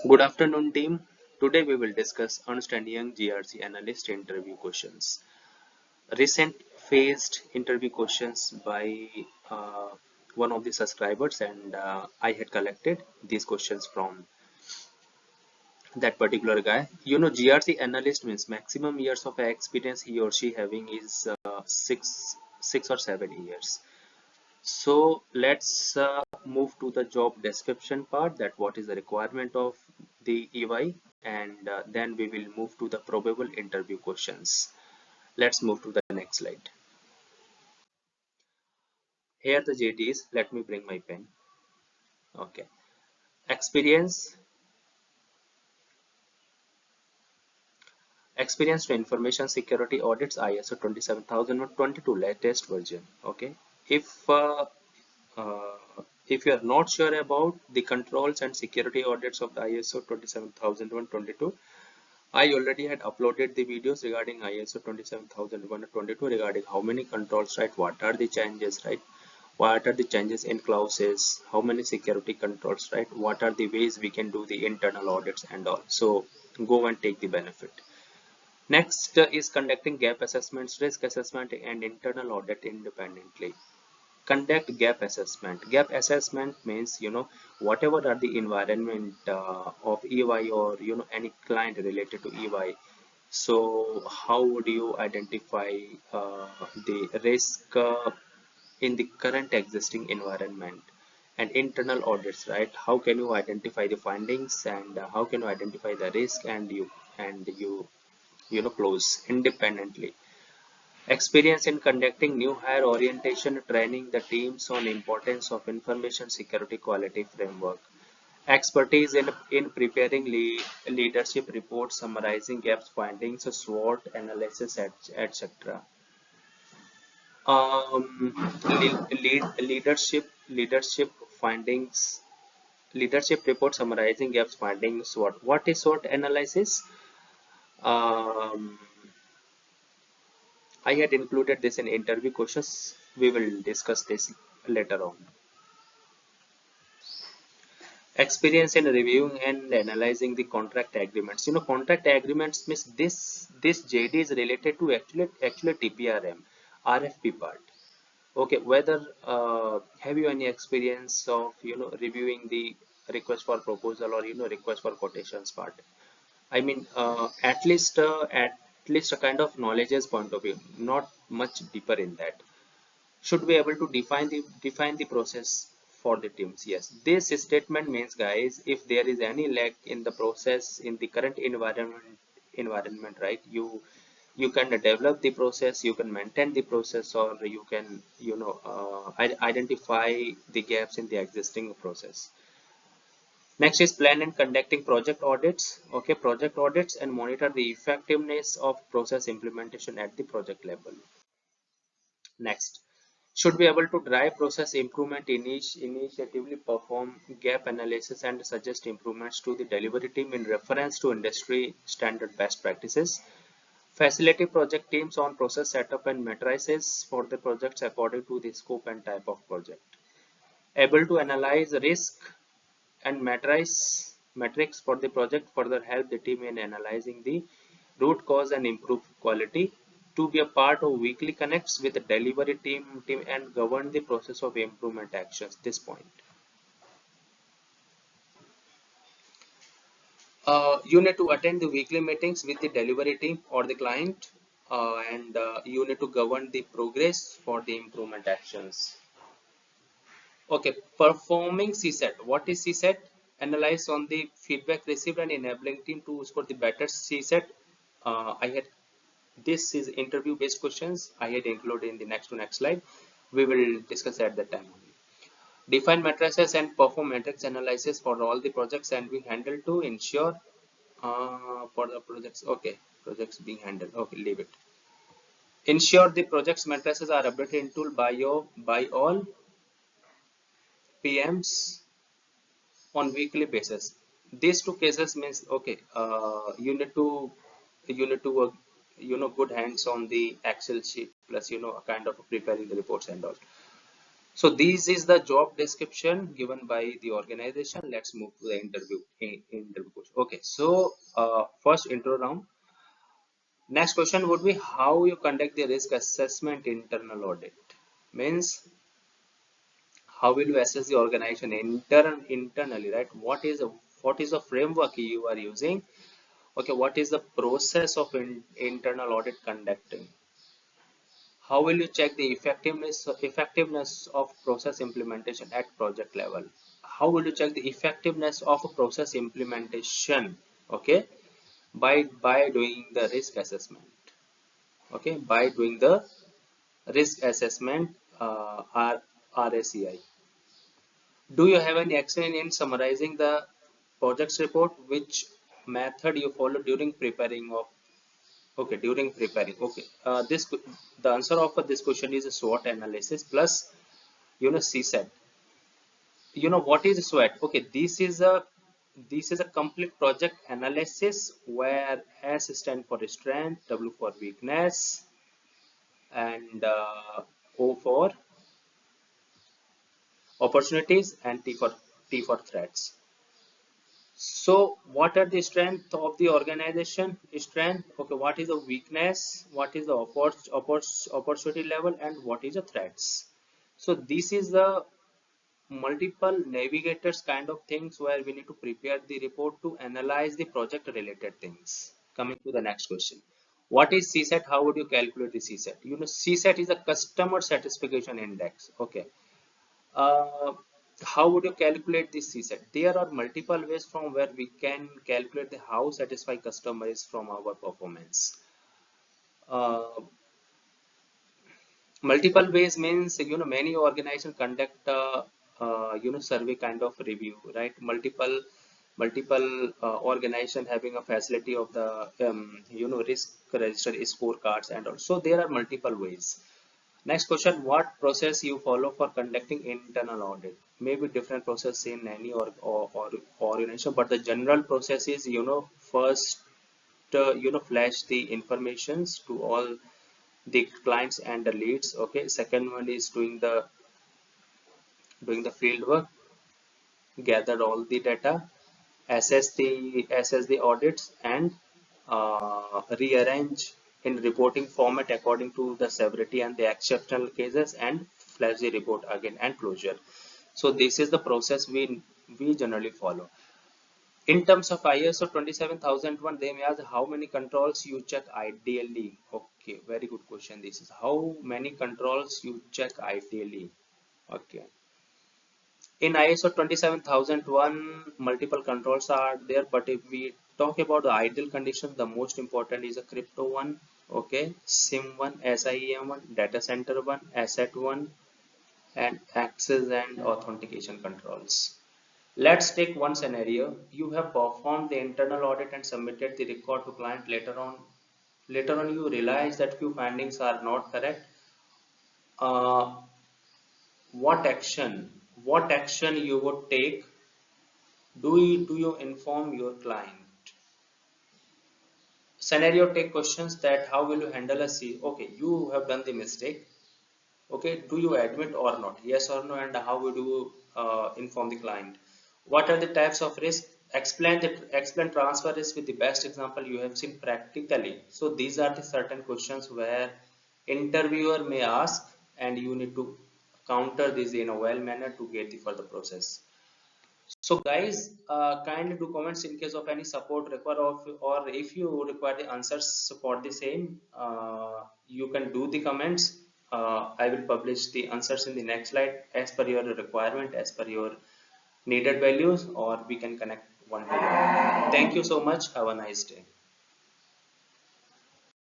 Good afternoon, team. Today we will discuss understanding GRC analyst interview questions. Recent faced interview questions by one of the subscribers, and I had collected these questions from that particular guy. GRC analyst means maximum years of experience he or she having is six or 7 years. So let's move to the job description part, that what is the requirement of the EY, and then we will move to the probable interview questions. Let's move to the next slide. Here the JDs, let me bring my pen. Okay. Experience to information security audits ISO 27022 latest version. Okay. If uh, uh, if you are not sure about the controls and security audits of the ISO 27022, I already had uploaded the videos regarding ISO 27022 regarding how many controls, right? What are the changes, right? What are the changes in clauses? How many security controls, right? What are the ways we can do the internal audits and all? So go and take the benefit. Next is conducting gap assessments, risk assessment, and internal audit independently. Conduct gap assessment. Gap assessment means, whatever are the environment of EY, or any client related to EY. So how would you identify the risk in the current existing environment? And internal audits, right? How can you identify the findings, and how can you identify the risk, and you close independently. Experience in conducting new hire orientation training the teams on importance of information security quality framework. Expertise in preparing leadership reports, summarizing gaps, findings, SWOT analysis, etc. Leadership findings, leadership report summarizing gaps, findings, SWOT. What is SWOT analysis? Um, I had included this in interview questions. We will discuss this later on. Experience in reviewing and analyzing the contract agreements. Contract agreements means this JD is related to actually TPRM, RFP part. Okay, whether have you any experience of reviewing the request for proposal, or request for quotations part? I mean, at least a kind of knowledge's point of view, not much deeper in that. Should be able to define the process for the teams. Yes, this statement means, guys, if there is any lag in the process in the current environment, right, you can develop the process, you can maintain the process, or you can identify the gaps in the existing process. Next is plan and conducting project audits. Okay, project audits and monitor the effectiveness of process implementation at the project level. Next, should be able to drive process improvement, initiatively perform gap analysis and suggest improvements to the delivery team in reference to industry standard best practices. Facilitate project teams on process setup and matrices for the projects according to the scope and type of project. Able to analyze risk and metrics for the project, further help the team in analyzing the root cause and improve quality. To be a part of weekly connects with the delivery team and govern the process of improvement actions. This point. You need to attend the weekly meetings with the delivery team or the client, and you need to govern the progress for the improvement actions. Okay, performing CSAT. What is CSAT? Analyze on the feedback received and enabling team to score the better CSAT. I had This is interview based questions. I had included in the next slide. We will discuss at that time. Define matrices and perform matrix analysis for all the projects and being handled to ensure for the projects. Okay, projects being handled. Okay, leave it. Ensure the projects matrices are updated in tool by all PMs on weekly basis. These two cases means, okay, you need to work, good hands on the Excel sheet, plus a kind of preparing the reports and all. So this is the job description given by the organization. Let's move to the interview question. Okay, so first intro round. Next question would be how you conduct the risk assessment internal audit. Means how will you assess the organization internally, right? What is the framework you are using? Okay, what is the process of internal audit conducting? How will you check the effectiveness of process implementation at project level? How will you check the effectiveness of a process implementation? Okay, by doing the risk assessment. Okay, by doing the risk assessment, RACI. Do you have any action in summarizing the project's report? Which method you follow during preparing of? Okay, during preparing. Okay, the answer of this question is a SWOT analysis plus CSAT. You know what is SWOT? Okay, this is a complete project analysis where S stand for strength, W for weakness, and O for opportunities, and T for threats. So what are the strength of the organization? Strength. Okay, what is the weakness? What is the opportunity level, and what is the threats? So this is the multiple navigators kind of things where we need to prepare the report to analyze the project related things. Coming to the next question. What is CSAT? How would you calculate the CSAT? CSAT is a customer satisfaction index. Okay. Uh, how would you calculate this CSAT? There are multiple ways from where we can calculate the how satisfied customer is from our performance. Uh, Multiple ways means many organizations conduct survey kind of review, right? Multiple organization having a facility of the risk register scorecards, and also there are multiple ways. Next question, what process you follow for conducting internal audit? Maybe different process in any or organization, but the general process is first flash the informations to all the clients and the leads. Okay, second one is doing the field work, gather all the data, assess the audits, and rearrange in reporting format according to the severity and the exceptional cases, and flash the report again and closure. So this is the process we generally follow. In terms of ISO 27001, they may ask how many controls you check ideally. Okay, very good question. This is how many controls you check ideally. Okay. In ISO 27001, multiple controls are there, but if we talk about the ideal condition, the most important is a crypto one, okay, SIM one, SIEM one, data center one, asset one, and access and authentication controls. Let's take one scenario. You have performed the internal audit and submitted the record to client. Later on you realize that few findings are not correct. Uh, what action you would take? Do you inform your client? Scenario take questions that how will you handle a C? Okay, you have done the mistake. Okay, do you admit or not? Yes or no, and how would you inform the client? What are the types of risk? Explain transfer risk with the best example you have seen practically. So these are the certain questions where interviewer may ask, and you need to counter this in a well manner to get the further process. So guys, kindly do comments in case of any support required or if you require the answers for the same, you can do the comments. I will publish the answers in the next slide as per your requirement, as per your needed values, or we can connect one to one. Thank you so much. Have a nice day.